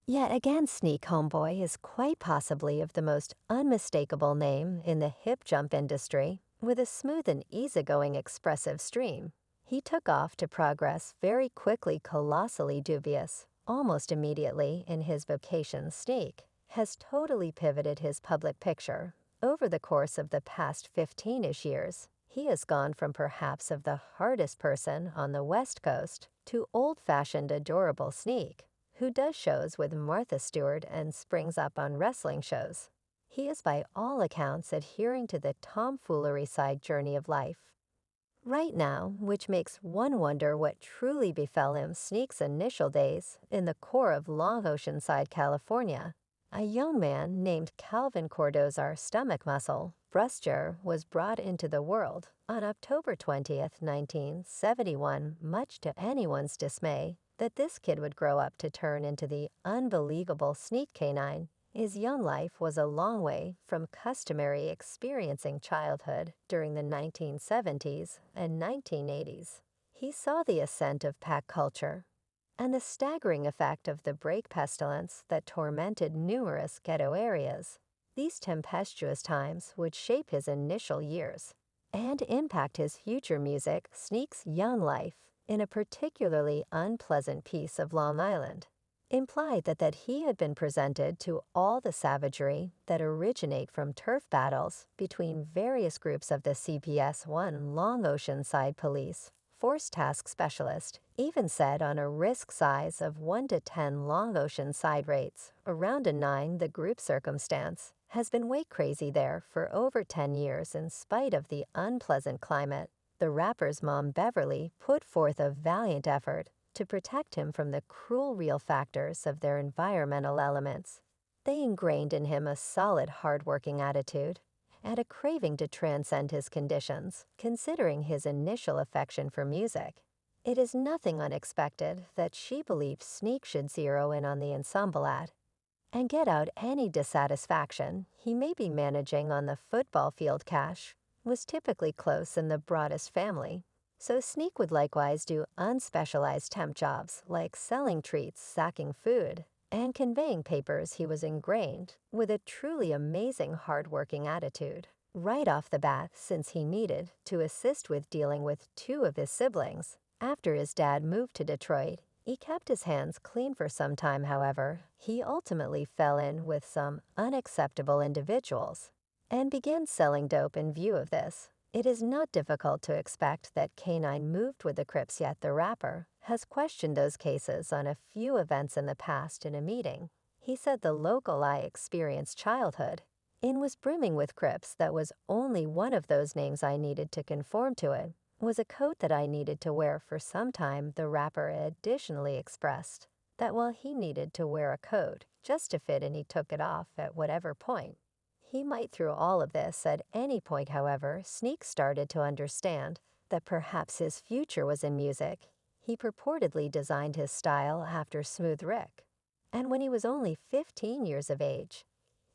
Yet again, Sneak Homeboy is quite possibly of the most unmistakable name in the hip jump industry, with a smooth and easygoing expressive stream. He took off to progress very quickly, colossally dubious, almost immediately in his vocation. Sneak has totally pivoted his public picture. Over the course of the past 15-ish years, he has gone from perhaps of the hardest person on the West Coast to old-fashioned adorable Sneak, who does shows with Martha Stewart and springs up on wrestling shows. He is by all accounts adhering to the tomfoolery side journey of life. Right now, which makes one wonder what truly befell him. Sneak's initial days in the core of Long Oceanside, California. A young man named Calvin Cordozar Stomach Muscle Bruscher was brought into the world on October 20th, 1971, much to anyone's dismay that this kid would grow up to turn into the unbelievable Sneak Canine. His young life was a long way from customary experiencing childhood during the 1970s and 1980s. He saw the ascent of pack culture and the staggering effect of the break pestilence that tormented numerous ghetto areas. These tempestuous times would shape his initial years and impact his future music. Sneak's young life in a particularly unpleasant piece of Long Island implied that he had been presented to all the savagery that originate from turf battles between various groups of the CPS-1 Long Oceanside Police Force Task Specialist, even said on a risk size of 1 to 10 Long Oceanside rates, around a 9. The group circumstance has been way crazy there for over 10 years in spite of the unpleasant climate. The rapper's mom, Beverly, put forth a valiant effort to protect him from the cruel real factors of their environmental elements. They ingrained in him a solid, hard-working attitude and a craving to transcend his conditions. Considering his initial affection for music, it is nothing unexpected that she believed Sneak should zero in on the ensemble act and get out any dissatisfaction he may be managing on the football field. Cash was typically close in the broadest family, so Sneak would likewise do unspecialized temp jobs like selling treats, sacking food, and conveying papers. He was ingrained with a truly amazing hard-working attitude right off the bat, since he needed to assist with dealing with 2 of his siblings. After his dad moved to Detroit, he kept his hands clean for some time. However, he ultimately fell in with some unacceptable individuals and began selling dope. In view of this, it is not difficult to expect that Canine moved with the Crips. Yet the rapper has questioned those cases on a few events in the past. In a meeting, he said the local I experienced childhood in was brimming with Crips. That was only one of those names I needed to conform to. It was a coat that I needed to wear for some time. The rapper additionally expressed that while he needed to wear a coat just to fit in, he took it off at whatever point he might. Through all of this, at any point, however, Sneak started to understand that perhaps his future was in music. He purportedly designed his style after Smooth Rick, and when he was only 15 years of age,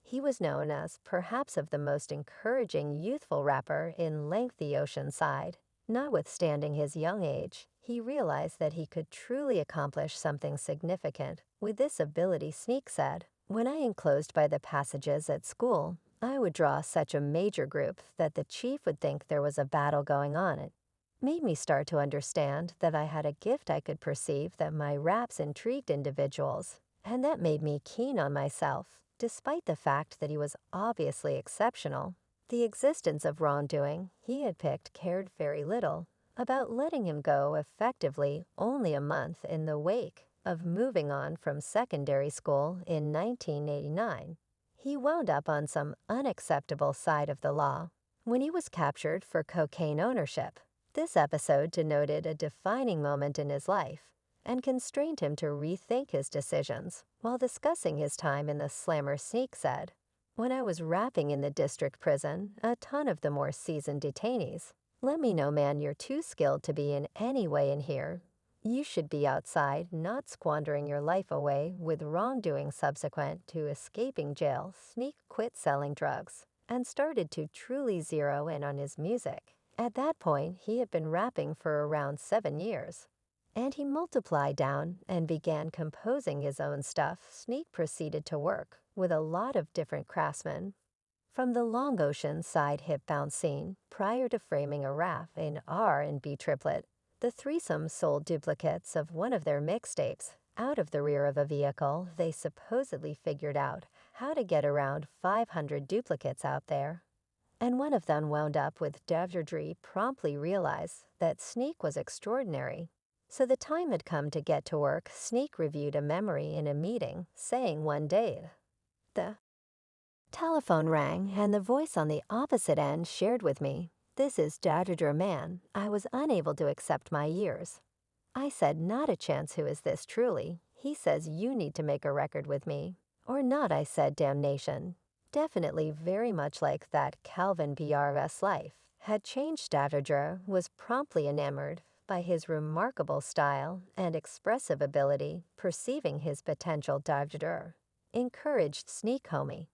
he was known as perhaps of the most encouraging youthful rapper in lengthy Oceanside. Notwithstanding his young age, he realized that he could truly accomplish something significant with this ability. Sneak said, "When I enclosed by the passages at school, I would draw such a major group that the chief would think there was a battle going on. It made me start to understand that I had a gift. I could perceive that my raps intrigued individuals, and that made me keen on myself." Despite the fact that he was obviously exceptional, the existence of wrongdoing he had picked cared very little about letting him go. Effectively only a month in the wake of moving on from secondary school in 1989, he wound up on some unacceptable side of the law when he was captured for cocaine ownership. This episode denoted a defining moment in his life and constrained him to rethink his decisions. While discussing his time in the slammer, Sneak said, "When I was rapping in the district prison, a ton of the more seasoned detainees let me know, man, you're too skilled to be in any way in here. You should be outside, not squandering your life away with wrongdoing." Subsequent to escaping jail, Sneak quit selling drugs and started to truly zero in on his music. At that point, he had been rapping for around 7 years and he multiplied down and began composing his own stuff. Sneak proceeded to work with a lot of different craftsmen. From the Long Ocean side hip bounce scene, prior to framing a rap in R&B triplet, the threesome sold duplicates of one of their mixtapes out of the rear of a vehicle. They supposedly figured out how to get around 500 duplicates out there. And one of them wound up with Dr. Dre promptly realized that Sneak was extraordinary. So the time had come to get to work. Sneak reviewed a memory in a meeting, saying one day, the telephone rang, and the voice on the opposite end shared with me, "This is Dr. Dre, man. I was unable to accept my years." I said, "Not a chance. Who is this truly?" He says, "You need to make a record with me." Or not, I said, "Damnation." Definitely very much like that Calvin BRS life had changed. Dr. Dre was promptly enamored by his remarkable style and expressive ability. Perceiving his potential, Dr. Dre encouraged Sneak homie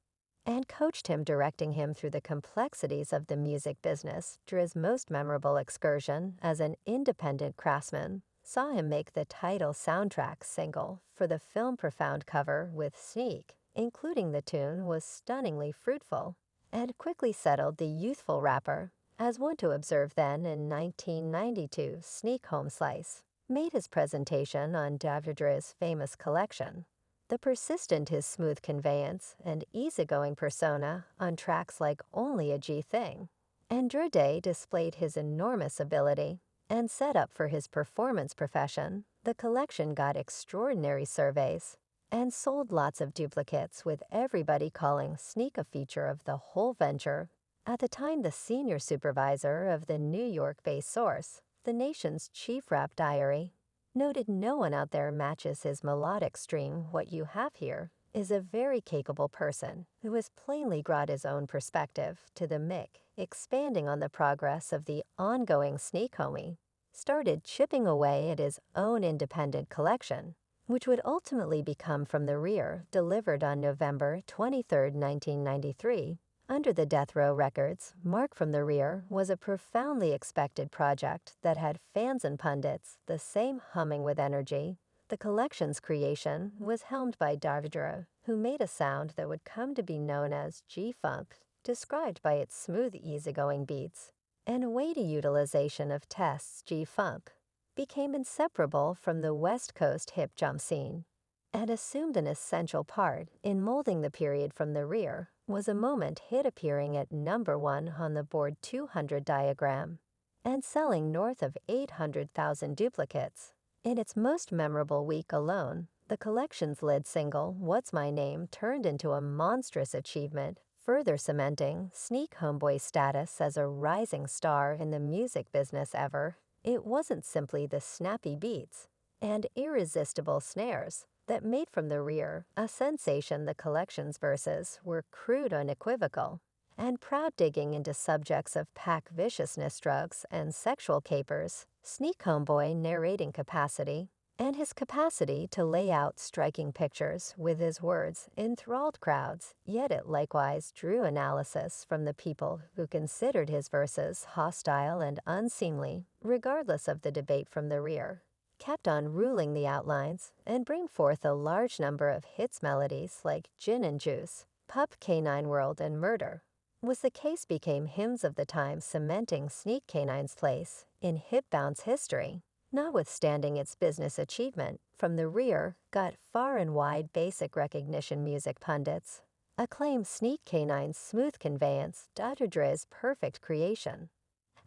and coached him, directing him through the complexities of the music business. Dre's most memorable excursion as an independent craftsman saw him make the title soundtrack single for the film. Profound cover with Sneak, including the tune, was stunningly fruitful and quickly settled the youthful rapper. As one to observe, then in 1992, Sneak Home Slice made his presentation on Dr. Dre's famous collection. The persistent, his smooth conveyance and easygoing persona on tracks like Only a G Thing. And Dre Day displayed his enormous ability and set up for his performance profession. The collection got extraordinary surveys and sold lots of duplicates, with everybody calling Sneak a feature of the whole venture. At the time, the senior supervisor of the New York-based source, the nation's chief rap diary, noted, "No one out there matches his melodic stream. What you have here is a very capable person who has plainly brought his own perspective to the mic." Expanding on the progress of the ongoing, Sneak homie started chipping away at his own independent collection, which would ultimately become From the Rear, delivered on November 23, 1993. Under the Death Row Records mark, From the Rear was a profoundly expected project that had fans and pundits the same humming with energy. The collection's creation was helmed by Dr. Dre, who made a sound that would come to be known as G-Funk, described by its smooth, easygoing beats and weighty utilization of tests. G-Funk became inseparable from the West Coast hip jump scene and assumed an essential part in molding the period. From the Rear was a moment hit, appearing at #1 on the Board 200 diagram and selling north of 800,000 duplicates. In its most memorable week alone, the collection's lead single, What's My Name, turned into a monstrous achievement, further cementing Sneak Homeboy's status as a rising star in the music business. Ever, it wasn't simply the snappy beats and irresistible snares that made From the Rear a sensation. The collection's verses were crude, unequivocal, and proud, digging into subjects of pack viciousness, drugs, and sexual capers. Sneak Homeboy narrating capacity and his capacity to lay out striking pictures with his words enthralled crowds, yet it likewise drew analysis from the people who considered his verses hostile and unseemly. Regardless of the debate, From the Rear kept on ruling the outlines and bring forth a large number of hits. Melodies like Gin and Juice, Pup, Canine World, and Murder was the case became hymns of the time, cementing Sneak Canine's place in hip bounce history. Notwithstanding its business achievement, From the Rear got far and wide basic recognition. Music pundits acclaim Sneak Canine's smooth conveyance, Dr. Dre's perfect creation,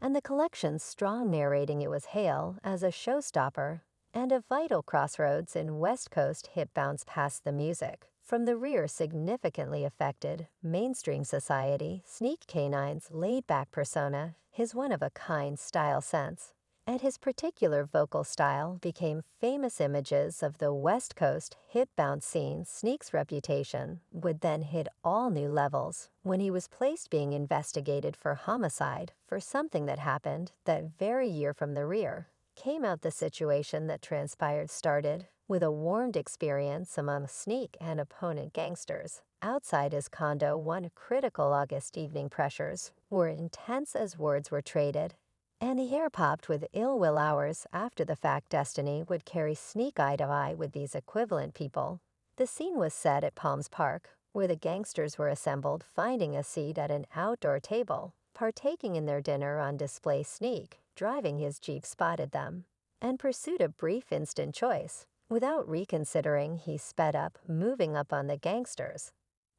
and the collection's strong narrating. It was hailed as a showstopper and a vital crossroads in West Coast hip bounce. Past the music, From the Rear significantly affected mainstream society. Sneak Canine's laid-back persona, his one-of-a-kind style sense, and his particular vocal style became famous images of the West Coast hip bounce scene. Sneak's reputation would then hit all new levels when he was placed being investigated for homicide for something that happened that very year. From the Rear came out. The situation that transpired started with a warmed experience among Sneak and opponent gangsters outside his condo. One critical August evening, pressures were intense as words were traded And the air popped with ill will hours after the fact destiny would carry Sneak eye to eye with these equivalent people. The scene was set at Palms Park, where the gangsters were assembled, finding a seat at an outdoor table. Partaking in their dinner on display, Sneak, driving his Jeep, spotted them and pursued a brief instant choice. Without reconsidering, he sped up, moving up on the gangsters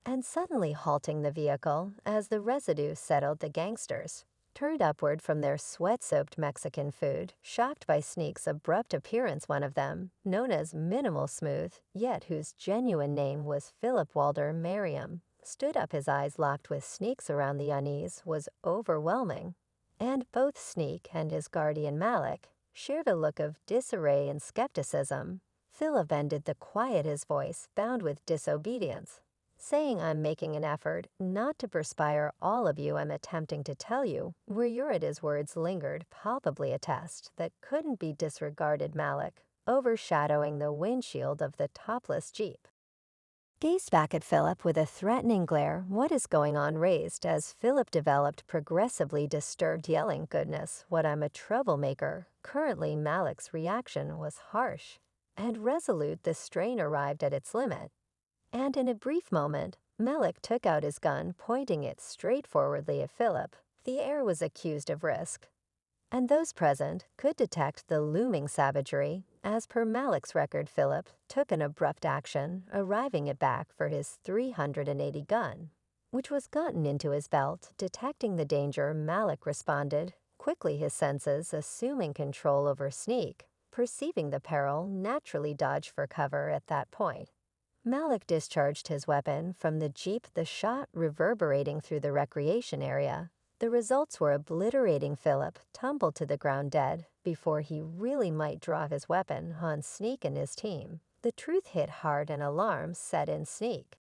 and suddenly halting the vehicle as the residue settled. The gangsters turned upward from their sweat-soaked Mexican food, shocked by Sneak's abrupt appearance. One of them, known as Minimal Smooth, yet whose genuine name was Philip Walter Merriam, stood up, his eyes locked with Sneak's. Around the unease was overwhelming, and both Sneak and his guardian Malik shared a look of disarray and skepticism. Philip ended the quiet, his voice bound with disobedience, saying, "I'm making an effort not to perspire all of you. I'm attempting to tell you where you're at." His words lingered, palpably a test that couldn't be disregarded. Malik, overshadowing the windshield of the topless Jeep, gazed back at Philip with a threatening glare. "What is going on?" raised as Philip developed progressively disturbed, yelling, "Goodness, what, I'm a troublemaker." Currently, Malik's reaction was harsh and resolute. The strain arrived at its limit, and in a brief moment, Malik took out his gun, pointing it straightforwardly at Philip. The air was accused of risk, and those present could detect the looming savagery. As per Malik's record, Philip took an abrupt action, arriving it back for his .380 gun, which was gotten into his belt. Detecting the danger, Malik responded quickly, his senses assuming control over Sneak. Perceiving the peril, naturally dodged for cover. At that point, Malik discharged his weapon from the Jeep, the shot reverberating through the recreation area. The results were obliterating. Philip tumbled to the ground dead before he really might draw his weapon on Sneak and his team. The truth hit hard and alarm set in. Sneak